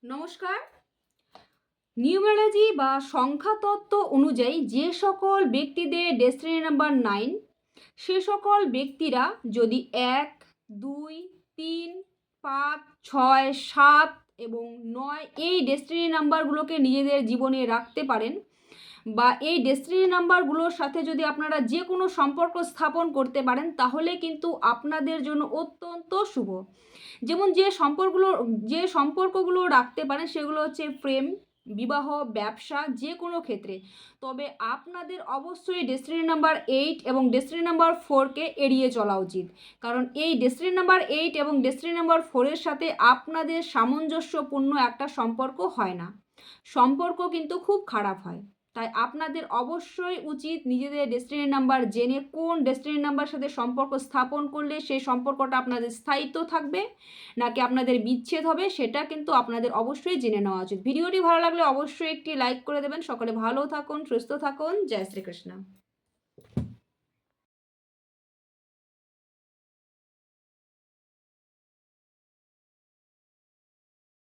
নমস্কার। নিউমেরোলজি বা সংখ্যাতত্ত্ব অনুযায়ী যে সকল ব্যক্তিদের ডেস্টিনি নাম্বার 9, সে সকল ব্যক্তিরা যদি 1, 2, 3, 5, 6, 7 এবং 9 এই ডেস্টিনি নাম্বারগুলোকে নিজেদের জীবনে রাখতে পারেন, বা এই ডেস্টিনি নাম্বারগুলোর সাথে যদি আপনারা যে কোনো সম্পর্ক স্থাপন করতে পারেন, তাহলে কিন্তু আপনাদের জন্য অত্যন্ত শুভ। যেমন যে সম্পর্কগুলো রাখতে পারেন সেগুলো হচ্ছে প্রেম, বিবাহ, ব্যবসা, যে কোনো ক্ষেত্রে। তবে আপনাদের অবশ্যই ডেস্টিনি নাম্বার 8 এবং ডেস্টিনি নাম্বার 4কে এড়িয়ে চলা উচিত। কারণ এই ডেস্টিনি নাম্বার 8 এবং ডেস্টিনি নাম্বার 4-এর সাথে আপনাদের সামঞ্জস্যপূর্ণ একটা সম্পর্ক হয় না, সম্পর্ক কিন্তু খুব খারাপ হয়। তাই আপনাদের অবশ্যই উচিত নিজেদের ডেস্টিনি নাম্বার জেনে কোন ডেস্টিনি নাম্বার সাথে সম্পর্ক স্থাপন করলে সেই সম্পর্কটা আপনাদের স্থায়িত্ব থাকবে নাকি আপনাদের বিচ্ছেদ হবে, সেটা কিন্তু আপনাদের অবশ্যই জেনে নেওয়া উচিত। ভিডিওটি ভালো লাগলে অবশ্যই একটি লাইক করে দেবেন। সকলে ভালো থাকুন, সুস্থ থাকুন। জয় শ্রীকৃষ্ণ।